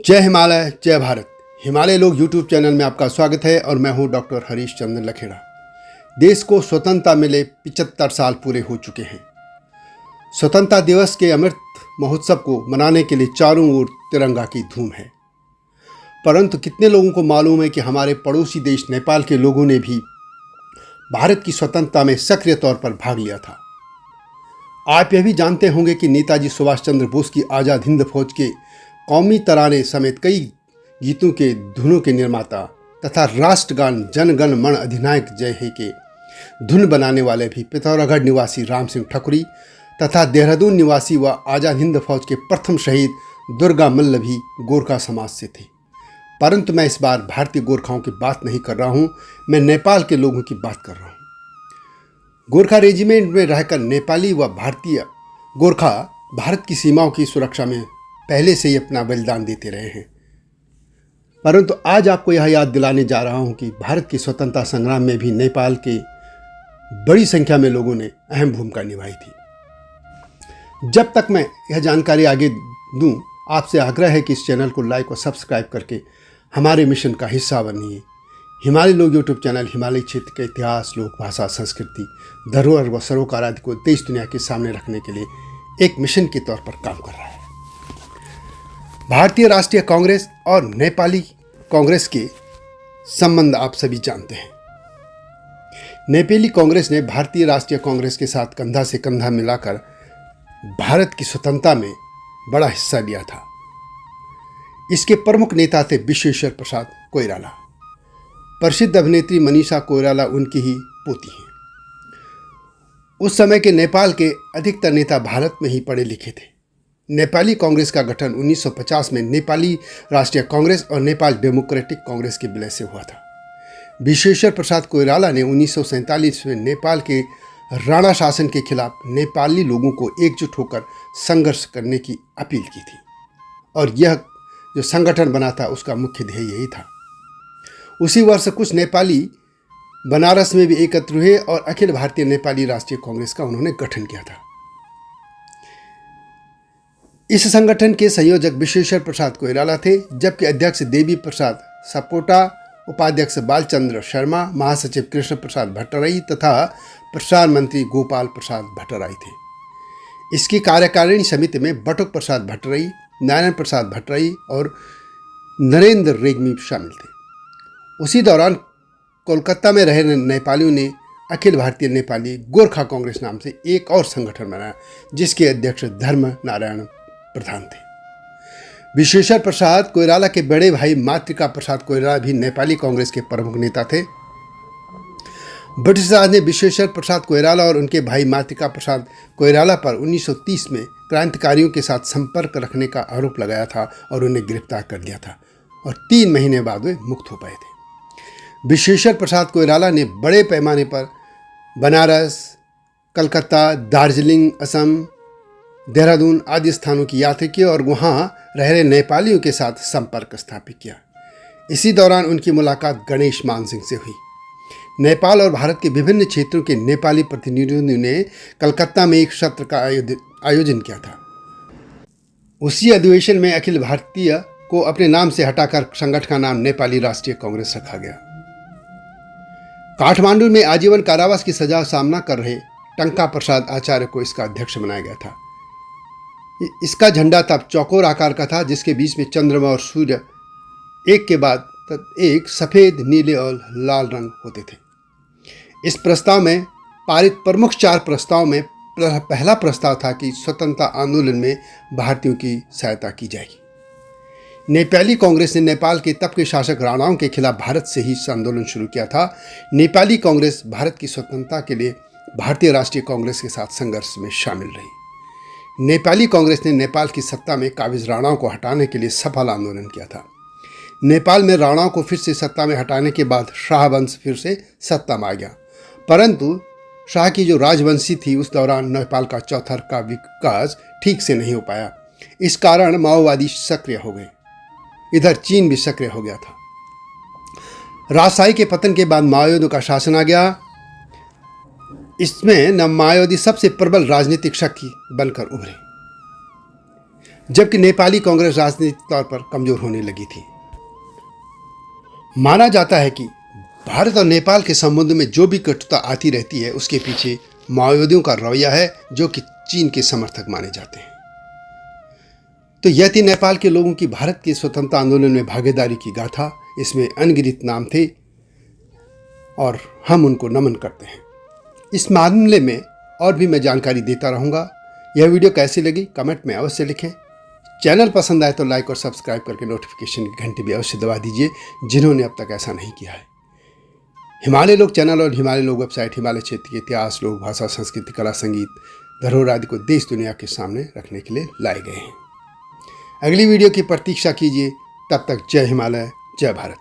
जय हिमालय जय भारत। हिमालय लोग यूट्यूब चैनल में आपका स्वागत है और मैं हूं डॉक्टर हरीश चंद्र लखेड़ा। देश को स्वतंत्रता मिले 75 साल पूरे हो चुके हैं। स्वतंत्रता दिवस के अमृत महोत्सव को मनाने के लिए चारों ओर तिरंगा की धूम है, परंतु कितने लोगों को मालूम है कि हमारे पड़ोसी देश नेपाल के लोगों ने भी भारत की स्वतंत्रता में सक्रिय तौर पर भाग लिया था। आप यह भी जानते होंगे कि नेताजी सुभाष चंद्र बोस की आज़ाद हिंद फौज के कौमी तराने समेत कई गीतों के धुनों के निर्माता तथा राष्ट्रगान जन गण मन अधिनायक जय हे के धुन बनाने वाले भी पिथौरागढ़ निवासी राम सिंह ठकुरी तथा देहरादून निवासी व आज़ाद हिंद फौज के प्रथम शहीद दुर्गा मल्ल भी गोरखा समाज से थे। परंतु मैं इस बार भारतीय गोरखाओं की बात नहीं कर रहा हूँ, मैं नेपाल के लोगों की बात कर रहा हूँ। गोरखा रेजिमेंट में रहकर नेपाली व भारतीय गोरखा भारत की सीमाओं की सुरक्षा में पहले से ही अपना बलिदान देते रहे हैं। परंतु आज आपको यह याद दिलाने जा रहा हूं कि भारत की स्वतंत्रता संग्राम में भी नेपाल के बड़ी संख्या में लोगों ने अहम भूमिका निभाई थी। जब तक मैं यह जानकारी आगे दूं, आपसे आग्रह है कि इस चैनल को लाइक और सब्सक्राइब करके हमारे मिशन का हिस्सा बनिए। हिमालय लोग यूट्यूब चैनल हिमालय क्षेत्र के इतिहास, लोक भाषा, संस्कृति, धरोहर व सरोकार आदि को देश दुनिया के सामने रखने के लिए एक मिशन के तौर पर काम कर रहा है। भारतीय राष्ट्रीय कांग्रेस और नेपाली कांग्रेस के संबंध आप सभी जानते हैं। नेपाली कांग्रेस ने भारतीय राष्ट्रीय कांग्रेस के साथ कंधा से कंधा मिलाकर भारत की स्वतंत्रता में बड़ा हिस्सा लिया था। इसके प्रमुख नेता थे विश्वेश्वर प्रसाद कोइराला। प्रसिद्ध अभिनेत्री मनीषा कोइराला उनकी ही पोती हैं। उस समय के नेपाल के अधिकतर नेता भारत में ही पढ़े लिखे थे। नेपाली कांग्रेस का गठन 1950 में नेपाली राष्ट्रीय कांग्रेस और नेपाल डेमोक्रेटिक कांग्रेस के विलय से हुआ था। विश्वेश्वर प्रसाद कोइराला ने 1947 में नेपाल के राणा शासन के खिलाफ नेपाली लोगों को एकजुट होकर संघर्ष करने की अपील की थी और यह जो संगठन बना था उसका मुख्य ध्येय यही था। उसी वर्ष कुछ नेपाली बनारस में भी एकत्र हुए और अखिल भारतीय नेपाली राष्ट्रीय कांग्रेस का उन्होंने गठन किया था। इस संगठन के संयोजक विश्वेश्वर प्रसाद कोइराला थे, जबकि अध्यक्ष देवी प्रसाद सपोटा, उपाध्यक्ष बालचंद्र शर्मा, महासचिव कृष्ण प्रसाद भट्टराई तथा प्रसार मंत्री गोपाल प्रसाद भट्टराई थे। इसकी कार्यकारिणी समिति में बटुक प्रसाद भट्टराई, नारायण प्रसाद भट्टराई और नरेंद्र रेग्मी शामिल थे। उसी दौरान कोलकाता में रहे नेपालियों ने अखिल भारतीय नेपाली गोरखा कांग्रेस नाम से एक और संगठन बनाया, जिसके अध्यक्ष धर्म नारायण प्रधान थे। विश्वेश्वर प्रसाद कोइराला के बड़े भाई मातृका प्रसाद कोइराला भी नेपाली कांग्रेस के प्रमुख नेता थे। ब्रिटिश राज ने विश्वेश्वर प्रसाद कोइराला और उनके भाई मातृका प्रसाद कोइराला पर 1930 में क्रांतिकारियों के साथ संपर्क रखने का आरोप लगाया था और उन्हें गिरफ्तार कर लिया था और 3 महीने बाद वे मुक्त हो पाए थे। विश्वेश्वर प्रसाद कोइराला ने बड़े पैमाने पर बनारस, कलकत्ता, दार्जिलिंग, असम, देहरादून आदि स्थानों की यात्रा की और वहां रह रहे नेपालियों के साथ संपर्क स्थापित किया। इसी दौरान उनकी मुलाकात गणेश मान सिंह से हुई। नेपाल और भारत के विभिन्न क्षेत्रों के नेपाली प्रतिनिधियों ने कलकत्ता में एक सत्र का आयोजन किया था। उसी अधिवेशन में अखिल भारतीय को अपने नाम से हटाकर संगठन का नाम नेपाली राष्ट्रीय कांग्रेस रखा गया। काठमांडू में आजीवन कारावास की सजा सामना कर रहे टंका प्रसाद आचार्य को इसका अध्यक्ष बनाया गया था। इसका झंडा तब चौकोर आकार का था, जिसके बीच में चंद्रमा और सूर्य एक के बाद एक सफ़ेद, नीले और लाल रंग होते थे। इस प्रस्ताव में पारित प्रमुख 4 प्रस्ताव में पहला प्रस्ताव था कि स्वतंत्रता आंदोलन में भारतीयों की सहायता की जाएगी। नेपाली कांग्रेस ने नेपाल के तब के शासक राणाओं के खिलाफ भारत से ही इस आंदोलन शुरू किया था। नेपाली कांग्रेस भारत की स्वतंत्रता के लिए भारतीय राष्ट्रीय कांग्रेस के साथ संघर्ष में शामिल रही। नेपाली कांग्रेस ने नेपाल की सत्ता में काबिज राणाओं को हटाने के लिए सफल आंदोलन किया था। नेपाल में राणाओं को फिर से सत्ता में हटाने के बाद शाह वंश फिर से सत्ता में आ गया, परंतु शाह की जो राजवंशी थी उस दौरान नेपाल का चौथर का विकास ठीक से नहीं हो पाया। इस कारण माओवादी सक्रिय हो गए। इधर चीन भी सक्रिय हो गया था। राजशाही के पतन के बाद माओवादियों का शासन आ गया। इसमें माओवादी सबसे प्रबल राजनीतिक शक्ति बनकर उभरे। जबकि नेपाली कांग्रेस राजनीतिक तौर पर कमजोर होने लगी थी। माना जाता है कि भारत और नेपाल के संबंध में जो भी कटुता आती रहती है उसके पीछे माओवादियों का रवैया है, जो कि चीन के समर्थक माने जाते हैं। तो यह थी नेपाल के लोगों की भारत के स्वतंत्रता आंदोलन में भागीदारी की गाथा। इसमें अनगिनत नाम थे और हम उनको नमन करते हैं। इस मामले में और भी मैं जानकारी देता रहूँगा। यह वीडियो कैसी लगी कमेंट में अवश्य लिखें। चैनल पसंद आए तो लाइक और सब्सक्राइब करके नोटिफिकेशन की घंटी भी अवश्य दबा दीजिए, जिन्होंने अब तक ऐसा नहीं किया है। हिमालय लोग चैनल और हिमालय लोग वेबसाइट हिमालय क्षेत्र के इतिहास, लोक भाषा, संस्कृति, कला, संगीत, धरोहर आदि को देश दुनिया के सामने रखने के लिए लाए गए हैं। अगली वीडियो की प्रतीक्षा कीजिए। तब तक जय हिमालय, जय भारत।